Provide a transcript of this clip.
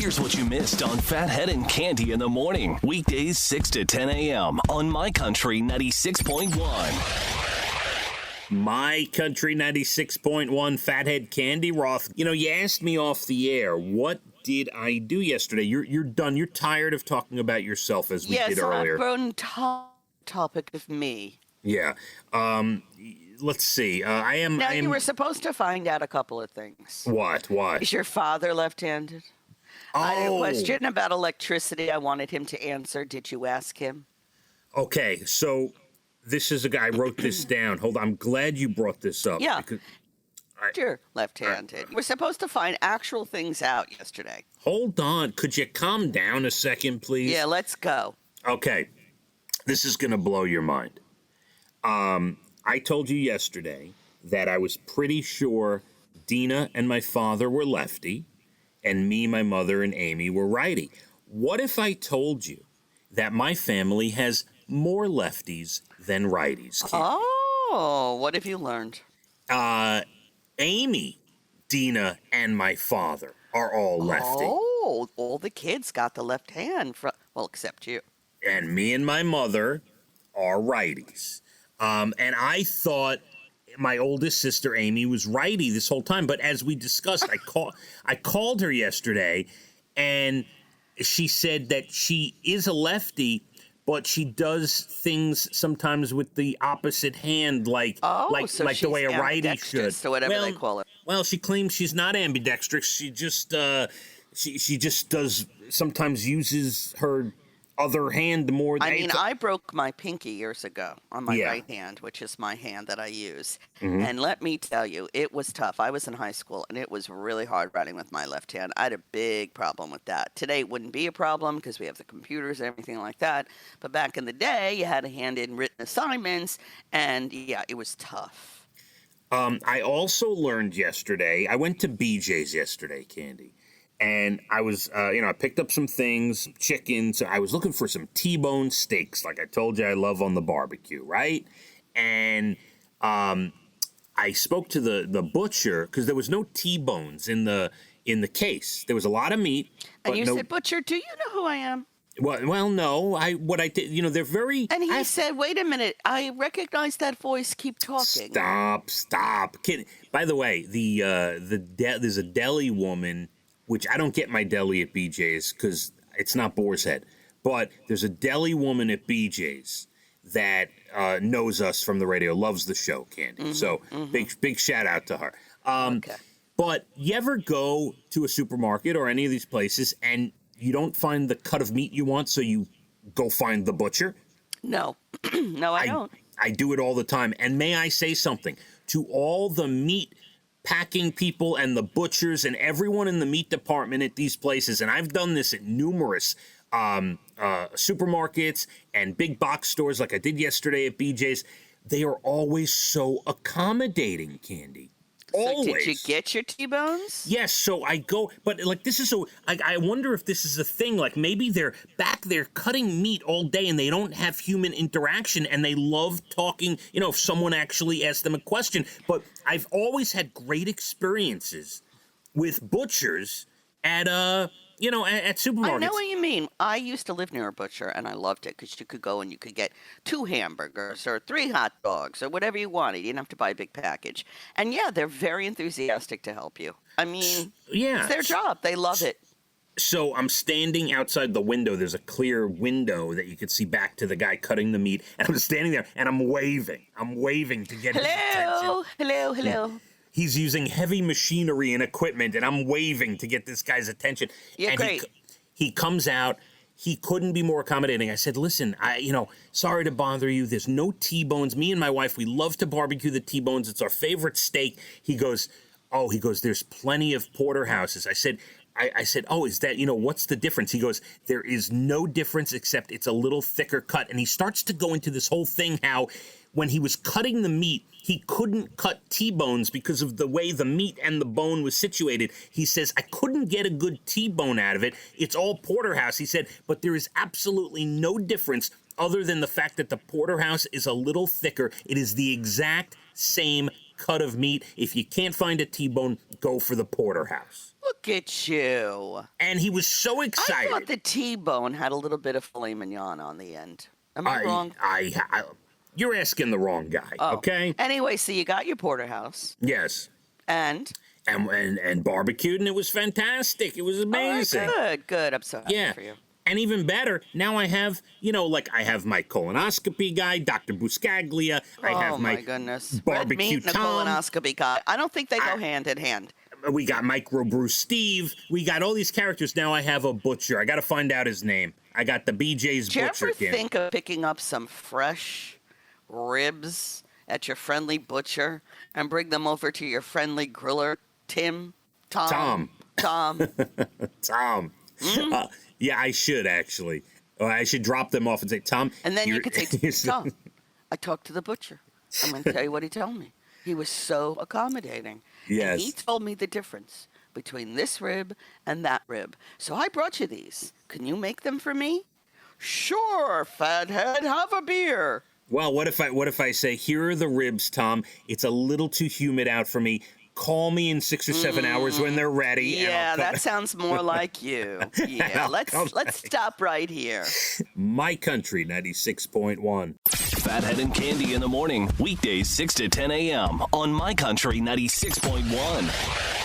Here's what you missed on Phathead and Cande in the morning. Weekdays 6 to 10 a.m. on My Country 96.1. My Country 96.1, Phathead, Cande Roth. You know, you asked me off the air, what did I do yesterday? You're done. You're tired of talking about yourself as we did earlier. Yes, I've grown topic of me. Yeah. Let's see. You were supposed to find out a couple of things. What? Is your father left-handed? Oh. I had a question about electricity. I wanted him to answer. Did you ask him? Okay, so this is a guy. I wrote this down. Hold on. I'm glad you brought this up. Yeah. You're left-handed. We're supposed to find actual things out yesterday. Hold on. Could you calm down a second, please? Yeah, let's go. Okay. This is going to blow your mind. I told you yesterday that I was pretty sure Dina and my father were lefty, and me, my mother, and Amy were righty. What if I told you that my family has more lefties than righties? Kid? Oh, what have you learned? Amy, Dina, and my father are all lefty. Oh, all the kids got the left hand, except you. And me and my mother are righties. And I thought my oldest sister, Amy, was righty this whole time. But as we discussed, I called her yesterday, and she said that she is a lefty, but she does things sometimes with the opposite hand, like the way a righty should. So whatever they call it. Well, she claims she's not ambidextrous. She just she just does sometimes uses her other hand more. I broke my pinky years ago on my right hand, which is my hand that I use. Mm-hmm. And let me tell you, it was tough. I was in high school, and it was really hard writing with my left hand. I had a big problem with that. Today it wouldn't be a problem because we have the computers and everything like that. But back in the day, you had to hand in written assignments, and it was tough. I also learned yesterday, I went to BJ's yesterday, Cande. And I was, I picked up some things, chicken. So I was looking for some T-bone steaks, like I told you I love on the barbecue, right? And I spoke to the butcher because there was no T-bones in the case. There was a lot of meat. And you said, "Butcher, do you know who I am?" Well, no. What I did, they're very. And he said, "Wait a minute, I recognize that voice. Keep talking." Stop, kid. By the way, there's a deli woman. Which I don't get my deli at BJ's because it's not Boar's Head. But there's a deli woman at BJ's that knows us from the radio, loves the show, Cande. Mm-hmm, so big shout out to her. Okay. But you ever go to a supermarket or any of these places and you don't find the cut of meat you want, so you go find the butcher? No. No, I don't. I do it all the time. And may I say something? To all the meat packing people and the butchers and everyone in the meat department at these places, and I've done this at numerous supermarkets and big box stores like I did yesterday at BJ's, they are always so accommodating, Cande. Always. So did you get your T-bones? Yes, so I go, but like this is so, I wonder if this is a thing, like maybe they're back there cutting meat all day and they don't have human interaction and they love talking, if someone actually asks them a question. But I've always had great experiences with butchers at supermarkets. I know what you mean. I used to live near a butcher, and I loved it because you could go and you could get 2 hamburgers or 3 hot dogs or whatever you wanted. You didn't have to buy a big package. And, they're very enthusiastic to help you. I mean, it's their job. They love it. So I'm standing outside the window. There's a clear window that you could see back to the guy cutting the meat. And I'm standing there, and I'm waving. I'm waving to get his attention. Hello. Yeah. He's using heavy machinery and equipment, and I'm waving to get this guy's attention. Yeah, and great. He comes out. He couldn't be more accommodating. I said, listen, sorry to bother you. There's no T-bones. Me and my wife, we love to barbecue the T-bones. It's our favorite steak. He goes, there's plenty of porterhouses. I said, oh, is that, what's the difference? He goes, there is no difference except it's a little thicker cut. And he starts to go into this whole thing how when he was cutting the meat, he couldn't cut T-bones because of the way the meat and the bone was situated. He says, I couldn't get a good T-bone out of it. It's all porterhouse. He said, but there is absolutely no difference other than the fact that the porterhouse is a little thicker. It is the exact same cut of meat. If you can't find a T-bone, go for the porterhouse. Look at you. And he was so excited. I thought the T-bone had a little bit of filet mignon on the end. Am I wrong? You're asking the wrong guy, okay? Anyway, so you got your porterhouse. Yes. And barbecued, and it was fantastic. It was amazing. Good. I'm so happy for you. And even better, now I have, I have my colonoscopy guy, Dr. Buscaglia. I have my goodness. barbecue Red meat and a Tom. colonoscopy guy. I don't think they go hand in hand. We got Microbrew Steve. We got all these characters. Now I have a butcher. I got to find out his name. I got the BJ's Butcher. Did you ever think of picking up some fresh ribs at your friendly butcher and bring them over to your friendly griller, Tom. Yeah, I should actually. I should drop them off and say, Tom. And then you could say, Tom, I talked to the butcher. I'm going to tell you what he told me. He was so accommodating. Yes. And he told me the difference between this rib and that rib. So I brought you these. Can you make them for me? Sure, Phathead, have a beer. Well, what if I say, here are the ribs, Tom. It's a little too humid out for me. Call me in 6 or 7 hours when they're ready. Yeah, that sounds more like you. Yeah, let's stop right here. My Country 96.1. Phathead and Cande in the morning, weekdays 6 to 10 a.m. on My Country 96.1.